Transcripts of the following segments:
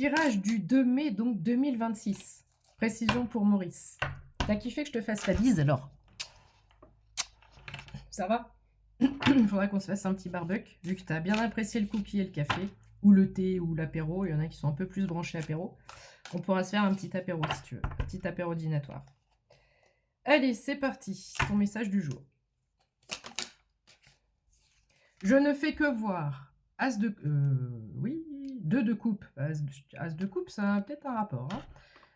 Tirage du 2 mai, donc 2026. Précision pour Maurice. T'as kiffé que je te fasse la bise alors? Ça va? Il faudra qu'on se fasse un petit barbecue, vu que tu as bien apprécié le cookie et le café, ou le thé, ou l'apéro. Il y en a qui sont un peu plus branchés apéro. On pourra se faire un petit apéro si tu veux, un petit apéro dînatoire. Allez, c'est parti. Ton message du jour. Je ne fais que voir. As de... oui, 2 de coupe. As de coupe, ça a peut-être un rapport. Hein.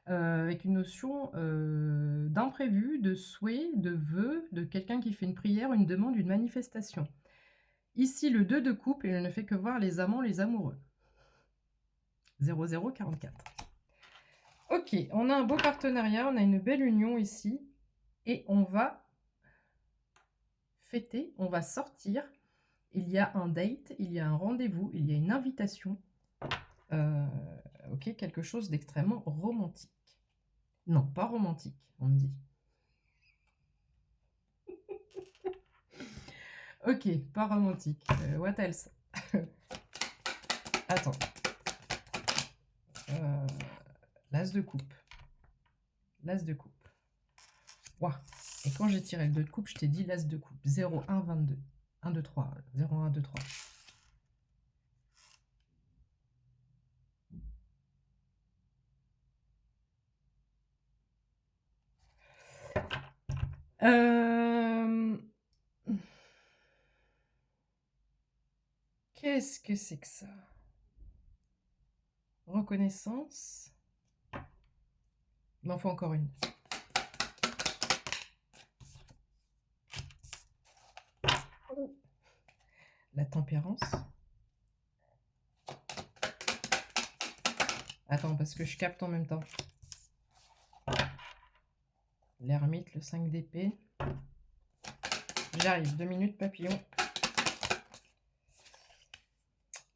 Avec une notion d'imprévu, de souhait, de vœu, de quelqu'un qui fait une prière, une demande, une manifestation. Ici, le 2 de coupe, et je ne fais que voir les amants, les amoureux. 0044. Ok, on a un beau partenariat, on a une belle union ici, et on va fêter, on va sortir. Il y a un date, il y a un rendez-vous, il y a une invitation. Ok, quelque chose d'extrêmement romantique. Non, pas romantique, on me dit. Ok, pas romantique. What else? Attends. L'as de coupe. L'as de coupe. Wow. Et quand j'ai tiré le 2 de coupe, je t'ai dit l'as de coupe. 0, 1, 22. 1, 2, 3. 0, 1, 2, 3. Qu'est-ce que c'est que ça? Reconnaissance. Il m'en faut encore une. La tempérance. Attends, parce que je capte en même temps. L'ermite, le 5 d'épée. J'arrive, 2 minutes, papillon.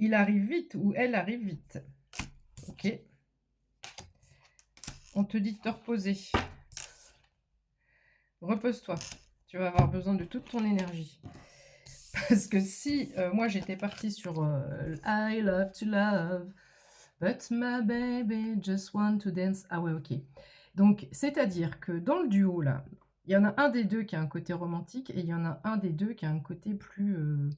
Il arrive vite ou elle arrive vite. Ok. On te dit de te reposer. Repose-toi. Tu vas avoir besoin de toute ton énergie. Parce que si moi j'étais partie sur I love to love, but my baby just want to dance. Ah ouais, ok. Donc, c'est-à-dire que dans le duo, là, il y en a un des deux qui a un côté romantique et il y en a un des deux qui a un côté plus...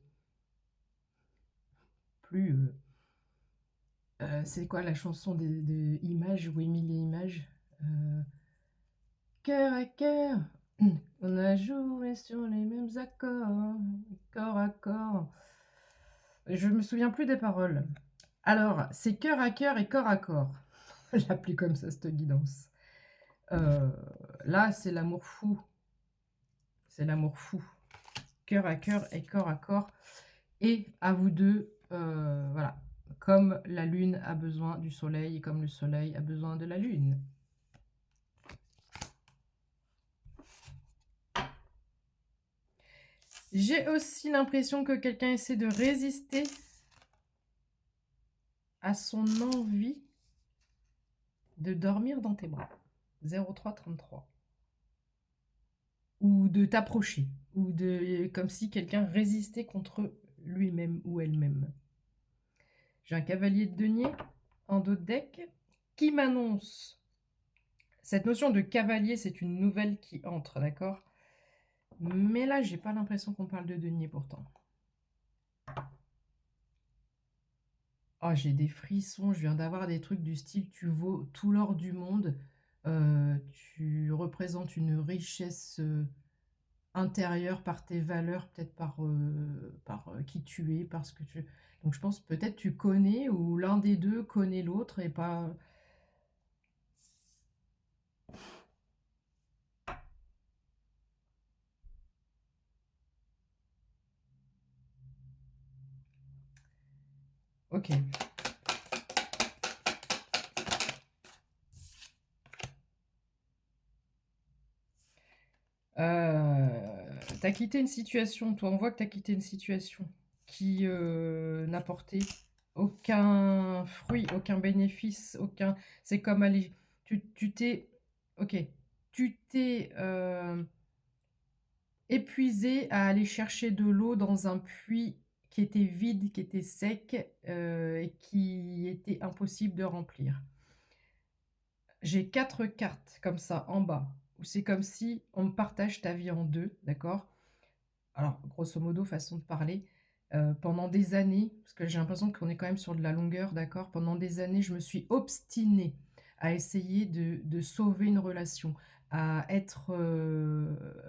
c'est quoi la chanson de Images ou Émilie Images Cœur à cœur, on a joué sur les mêmes accords, corps à corps. Je me souviens plus des paroles. Alors, c'est cœur à cœur et corps à corps. Je l'appelais comme ça, cette guidance. Là, c'est l'amour fou. C'est l'amour fou. Cœur à cœur et corps à corps. Et à vous deux, voilà. Comme la lune a besoin du soleil et comme le soleil a besoin de la lune. J'ai aussi l'impression que quelqu'un essaie de résister à son envie de dormir dans tes bras. 0333. Ou de t'approcher. Ou de comme si quelqu'un résistait contre lui-même ou elle-même. J'ai un cavalier de denier en dos de deck qui m'annonce. Cette notion de cavalier, c'est une nouvelle qui entre, d'accord? Mais là, j'ai pas l'impression qu'on parle de denier pourtant. Oh, j'ai des frissons, je viens d'avoir des trucs du style tu vaux tout l'or du monde, tu représentes une richesse intérieure par tes valeurs, peut-être par qui tu es, parce que tu... Donc je pense peut-être tu connais ou l'un des deux connaît l'autre et pas... Ok. T'as quitté une situation, toi, on voit que t'as quitté une situation qui n'apportait aucun fruit, aucun bénéfice, aucun... C'est comme aller... Tu t'es... Ok. Tu t'es épuisé à aller chercher de l'eau dans un puits qui était vide, qui était sec et qui était impossible de remplir. J'ai 4 cartes comme ça en bas, où c'est comme si on me partage ta vie en 2, d'accord? Alors, grosso modo, façon de parler, pendant des années, parce que j'ai l'impression qu'on est quand même sur de la longueur, d'accord? Pendant des années, je me suis obstinée à essayer de sauver une relation, à être,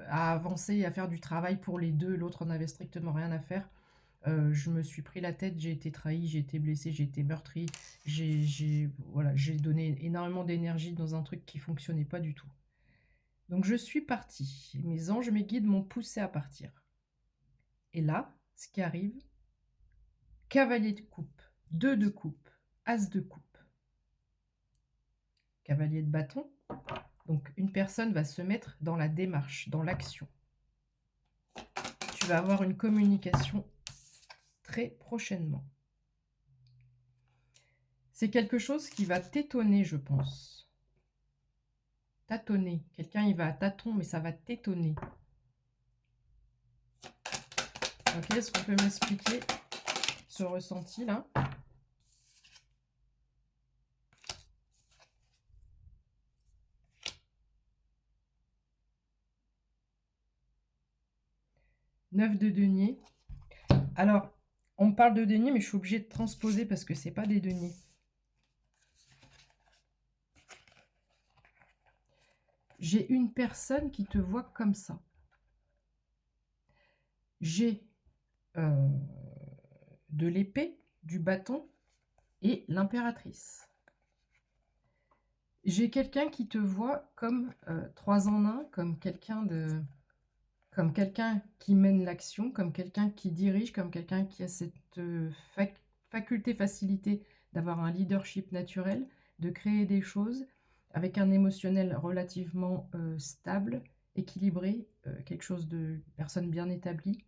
à avancer, à faire du travail pour les 2. L'autre n'avait strictement rien à faire. Je me suis pris la tête, j'ai été trahie, j'ai été blessée, j'ai été meurtrie, voilà, j'ai donné énormément d'énergie dans un truc qui fonctionnait pas du tout. Donc je suis partie. Mes anges, mes guides m'ont poussée à partir. Et là, ce qui arrive, cavalier de coupe, 2 de coupe, as de coupe, cavalier de bâton. Donc une personne va se mettre dans la démarche, dans l'action. Tu vas avoir une communication très prochainement. C'est quelque chose qui va t'étonner, je pense. Tâtonner. Quelqu'un, il va à tâton, mais ça va t'étonner. Ok, est-ce qu'on peut m'expliquer ce ressenti-là? Neuf de denier. Alors, on me parle de denier, mais je suis obligée de transposer parce que c'est pas des deniers. J'ai une personne qui te voit comme ça. J'ai de l'épée, du bâton et l'impératrice. J'ai quelqu'un qui te voit comme 3 en 1, comme quelqu'un qui mène l'action, comme quelqu'un qui dirige, comme quelqu'un qui a cette faculté, facilité d'avoir un leadership naturel, de créer des choses avec un émotionnel relativement stable, équilibré, quelque chose de personne bien établie,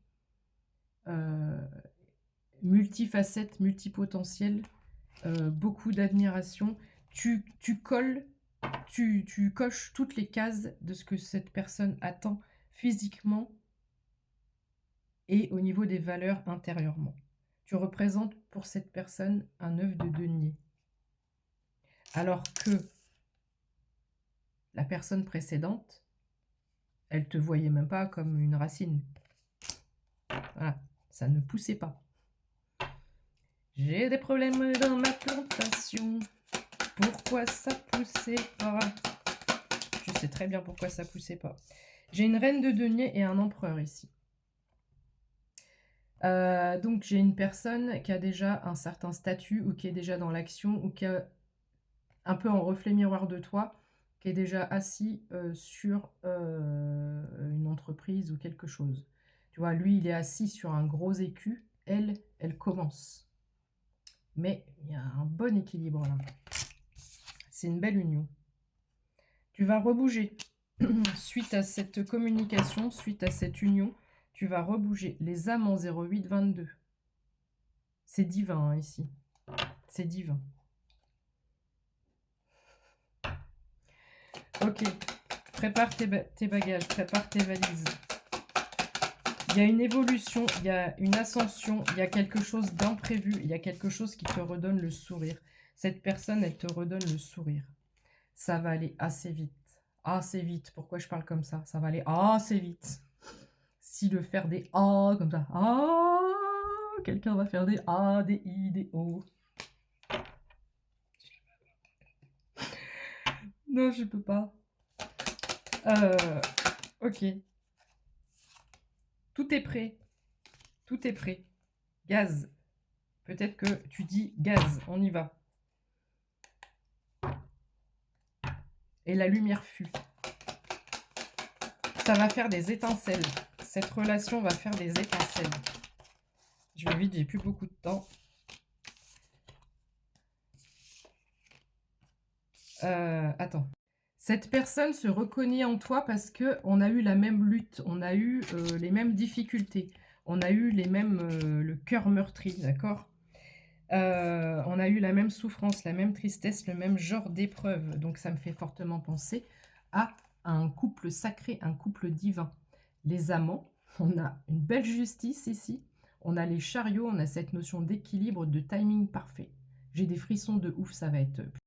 multifacette, multipotentiel, beaucoup d'admiration. Tu colles, tu coches toutes les cases de ce que cette personne attend physiquement et au niveau des valeurs intérieurement. Tu représentes pour cette personne un œuf de denier. Alors que la personne précédente, elle te voyait même pas comme une racine. Voilà, ça ne poussait pas. J'ai des problèmes dans ma plantation. Pourquoi ça poussait pas? Je sais très bien pourquoi ça poussait pas. J'ai une reine de denier et un empereur ici. Donc j'ai une personne qui a déjà un certain statut ou qui est déjà dans l'action ou qui a un peu en reflet miroir de toi, qui est déjà assis sur une entreprise ou quelque chose. Tu vois, lui, il est assis sur un gros écu. Elle commence. Mais il y a un bon équilibre là. C'est une belle union. Tu vas rebouger. Suite à cette communication, suite à cette union, tu vas rebouger. Les amants 0822. C'est divin hein, ici. C'est divin. Ok. Prépare tes bagages, prépare tes valises. Il y a une évolution, il y a une ascension, il y a quelque chose d'imprévu, il y a quelque chose qui te redonne le sourire. Cette personne, elle te redonne le sourire. Ça va aller assez vite. Assez vite. Pourquoi je parle comme ça? Ça va aller assez vite. Si le faire des A comme ça. Ah, quelqu'un va faire des A, des I, des O. Non, je peux pas. Ok. Tout est prêt. Tout est prêt. Gaz. Peut-être que tu dis gaz. On y va. Et la lumière fut. Ça va faire des étincelles. Cette relation va faire des étincelles. Je vais vite, j'ai plus beaucoup de temps. Attends. Cette personne se reconnaît en toi parce qu'on a eu la même lutte, on a eu les mêmes difficultés, on a eu les mêmes, le cœur meurtri, d'accord? On a eu la même souffrance, la même tristesse, le même genre d'épreuve. Donc ça me fait fortement penser à un couple sacré, un couple divin. Les amants, on a une belle justice ici, On a les chariots, on a cette notion d'équilibre, de timing parfait. J'ai des frissons de ouf, ça va être,